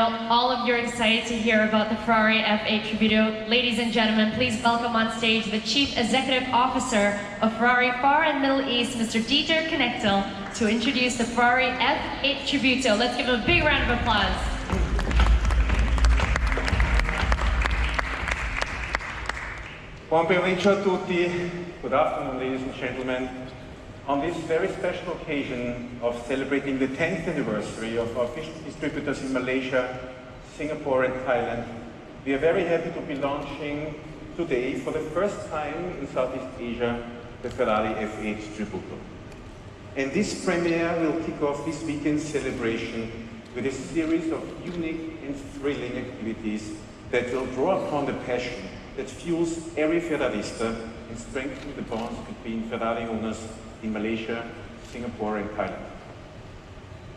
all of you are excited to hear about the Ferrari F8 Tributo. Ladies and gentlemen, please welcome on stage the Chief Executive Officer of Ferrari Far and Middle East, Mr. Dieter Knechtel, to introduce the Ferrari F8 Tributo. Let's give him a big round of applause. Buon pomeriggio a tutti. Good afternoon, ladies and gentlemen. On this very special occasion of celebrating the 10th anniversary of our official distributors in Malaysia, Singapore and Thailand, we are very happy to be launching today, for the first time in Southeast Asia, the Ferrari F8 Tributo. And this premiere will kick off this weekend's celebration with a series of unique and thrilling activities that will draw upon the passion that fuels every Ferrarista and strengthen the bonds between Ferrari owners in Malaysia, Singapore and Thailand.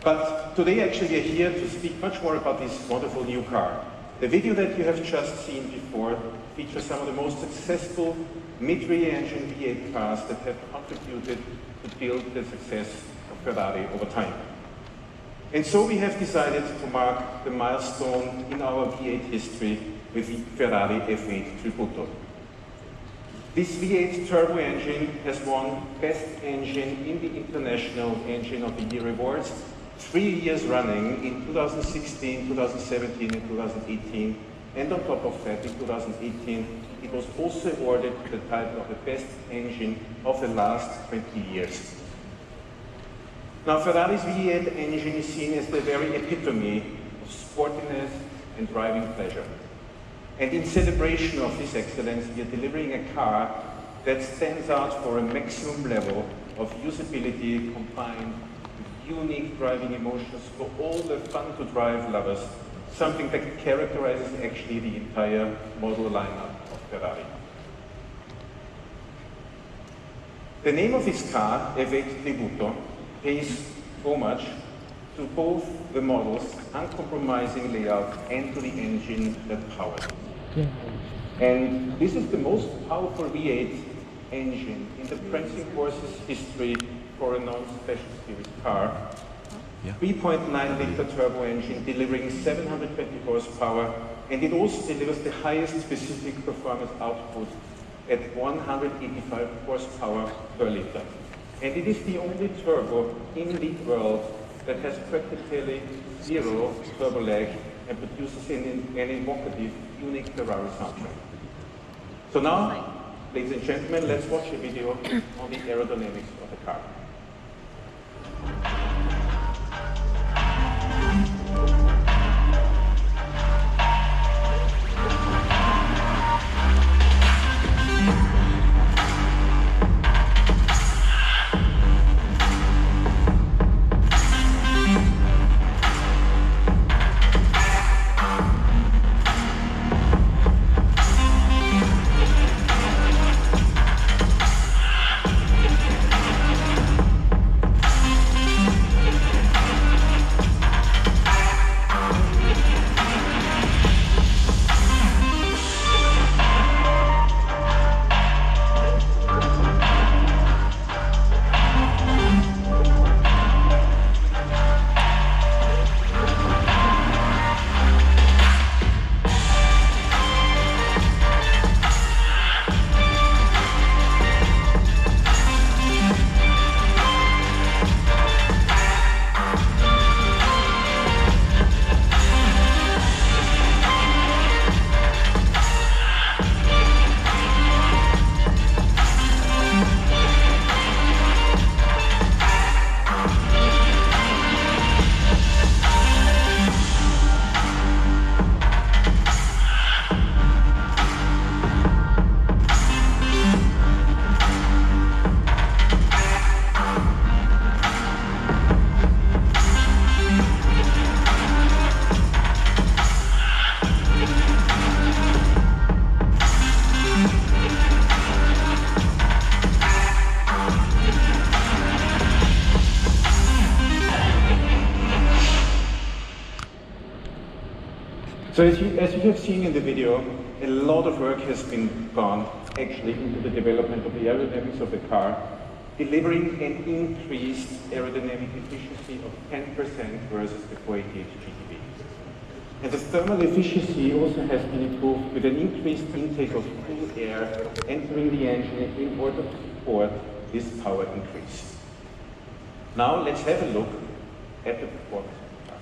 But today actually we are here to speak much more about this wonderful new car. The video that you have just seen before features some of the most successful mid-engine V8 cars that have contributed to build the success of Ferrari over time. And so we have decided to mark the milestone in our V8 history with the Ferrari F8 Tributo. This V8 turbo engine has won Best Engine in the International Engine of the Year Awards 3 years running in 2016, 2017 and 2018. And on top of that, in 2018, it was also awarded the title of the Best Engine of the last 20 years. Now, Ferrari's V8 engine is seen as the very epitome of sportiness and driving pleasure. And in celebration of this excellence, we are delivering a car that stands out for a maximum level of usability combined with unique driving emotions for all the fun-to-drive lovers, something that characterizes actually the entire model lineup of Ferrari. The name of this car, F8 Tributo, pays homage to both the model's uncompromising layout and to the engine that powers it. Yeah. And this is the most powerful V8 engine in the Prancing Horses history for a non-special series car. Yeah. 3.9 litre turbo engine delivering 720 horsepower, and it also delivers the highest specific performance output at 185 horsepower per litre. And it is the only turbo in the world that has practically zero turbo lag and produces an evocative, unique Ferrari soundtrack. So now, ladies and gentlemen, let's watch a video on the aerodynamics of the car. So as you have seen in the video, a lot of work has been gone actually into the development of the aerodynamics of the car, delivering an increased aerodynamic efficiency of 10% versus the 488 GTB. And the thermal efficiency also has been improved with an increased intake of cool air entering the engine in order to support this power increase. Now let's have a look at the performance of the car.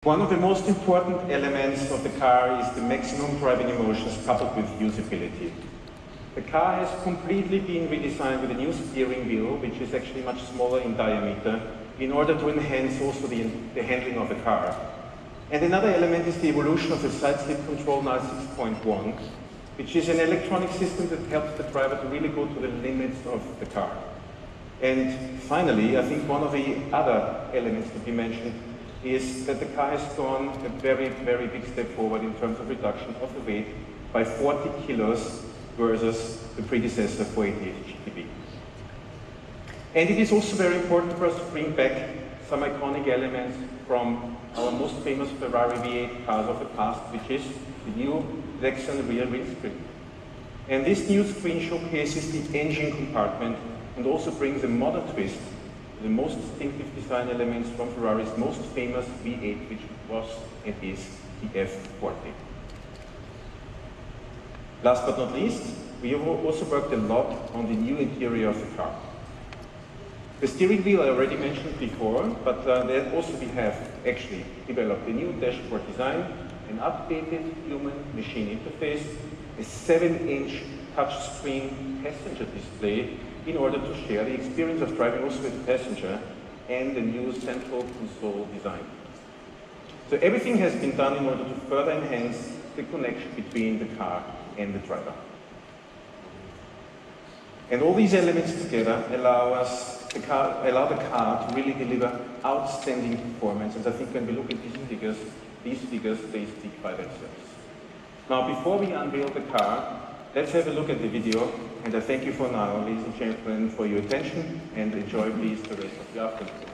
One of the most important elements of the car is the maximum driving emotions coupled with usability. The car has completely been redesigned with a new steering wheel, which is actually much smaller in diameter, in order to enhance also the handling of the car. And another element is the evolution of the side slip control, now 6.1, which is an electronic system that helps the driver to really go to the limits of the car. And finally, I think one of the other elements to be mentioned is that the car has gone a very, very big step forward in terms of reduction of the weight by 40 kilos versus the predecessor 488 GTB. And it is also very important for us to bring back some iconic elements from our most famous Ferrari V8 cars of the past, which is the new Lexan rear windscreen. And this new screen showcases the engine compartment and also brings a modern twist to the most distinctive design elements from Ferrari's most famous V8, which was and is the F40. Last but not least, we have also worked a lot on the new interior of the car. The steering wheel I already mentioned before, but then also we have actually developed a new dashboard design, an updated human-machine interface, a 7-inch touchscreen passenger display in order to share the experience of driving also with the passenger, and a new central console design. So everything has been done in order to further enhance the connection between the car and the driver. And all these elements together allow the car to really deliver outstanding performance. And I think when we look at these figures, they speak by themselves. Now, before we unveil the car, let's have a look at the video. And I thank you for now, ladies and gentlemen, for your attention, and enjoy, please, the rest of the afternoon.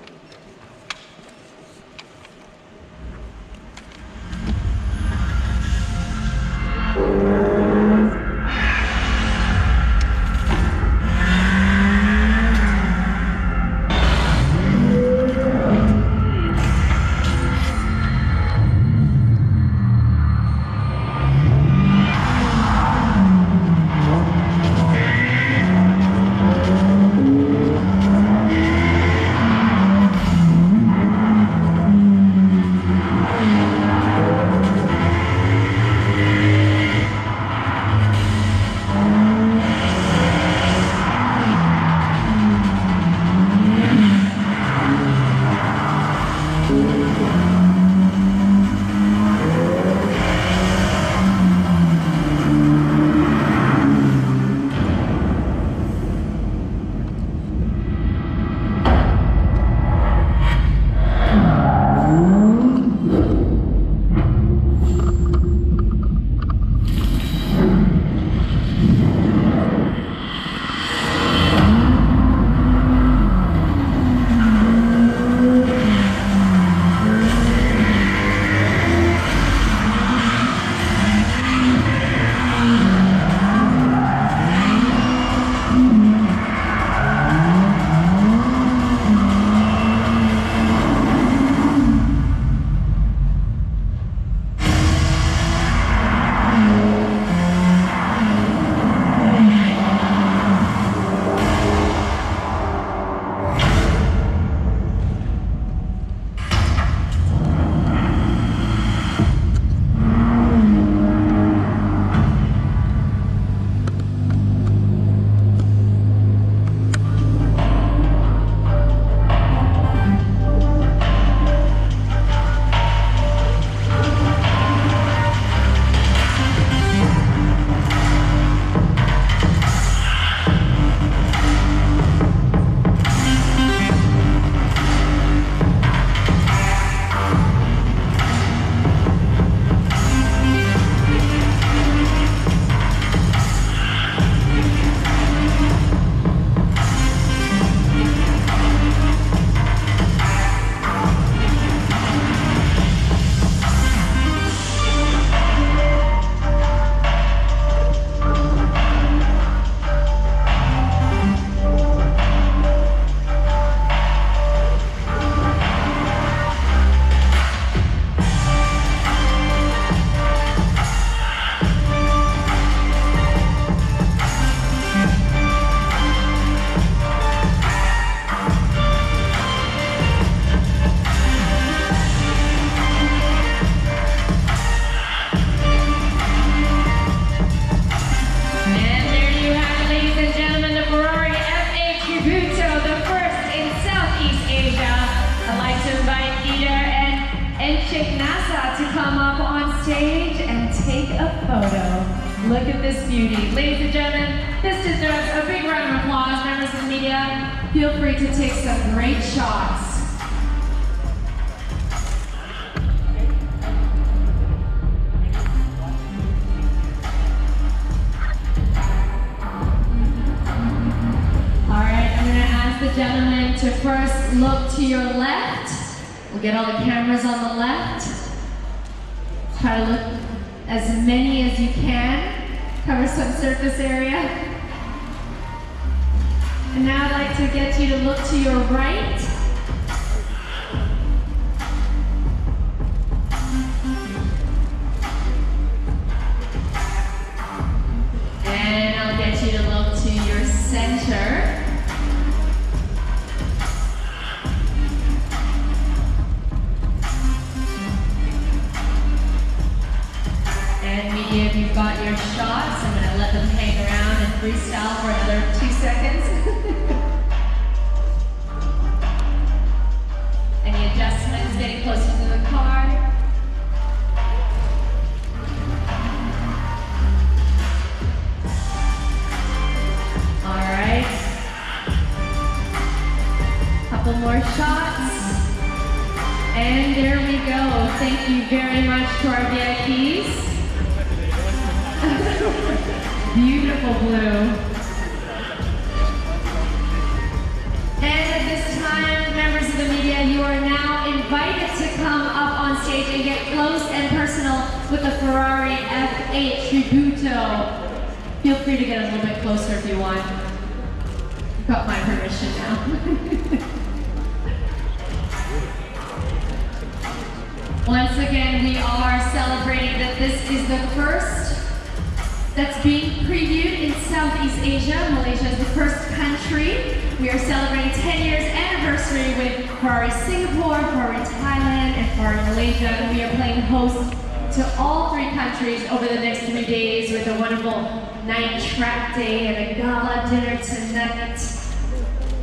and Chick NASA to come up on stage and take a photo. Look at this beauty. Ladies and gentlemen, this deserves a big round of applause. Members of the media, feel free to take some great shots. The gentleman to first look to your left. We'll get all the cameras on the left. Try to look as many as you can. Cover some surface area. And now I'd like to get you to look to your right. And I'll get you to look to your center. And media, if you've got your shots, I'm going to let them hang around and freestyle for another 2 seconds. Any adjustments, getting closer to the car? All right. Couple more shots. And there we go. Thank you very much to our VIPs. Beautiful blue. And at this time, members of the media, you are now invited to come up on stage and get close and personal with the Ferrari F8 Tributo. Feel free to get a little bit closer if you want. You've got my permission now. Once again, we are celebrating that this is the first that's being previewed in Southeast Asia. Malaysia is the first country. We are celebrating 10 years anniversary with Ferrari Singapore, Ferrari Thailand, and Ferrari Malaysia. And we are playing host to all 3 countries over the next 3 days with a wonderful night track day and a gala dinner tonight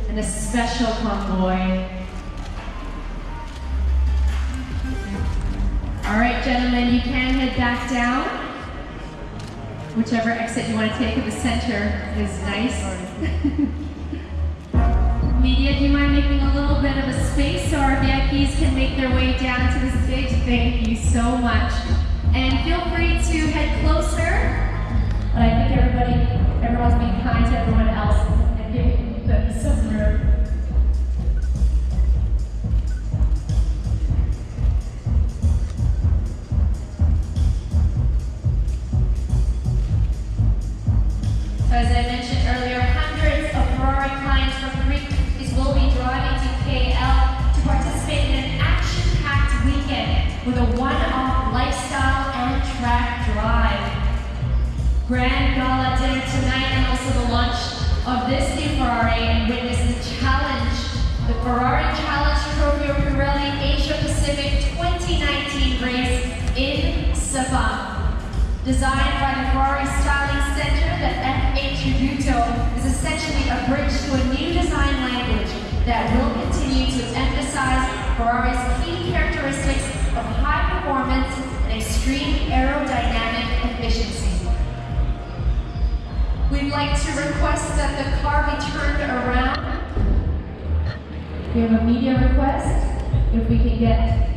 and a special convoy. All right, gentlemen, you can head back down. Whichever exit you want to take in the center is nice. Media, do you mind making a little bit of a space so our VIPs can make their way down to the stage? Thank you so much. And feel free to head closer. But I think everyone's being kind to everyone else and giving them some room. As I mentioned earlier, hundreds of Ferrari clients from 3 countries will be driving to KL to participate in an action-packed weekend with a one-off lifestyle and track drive. Grand gala dinner tonight and also the launch of this new Ferrari and witness the challenge, the Ferrari Challenge Trophy of Pirelli Asia Pacific 2019 race in Sabah. Designed by the Ferrari Styling Center, the F8 Tributo is essentially a bridge to a new design language that will continue to emphasize Ferrari's key characteristics of high performance and extreme aerodynamic efficiency. We'd like to request that the car be turned around. We have a media request. If we can get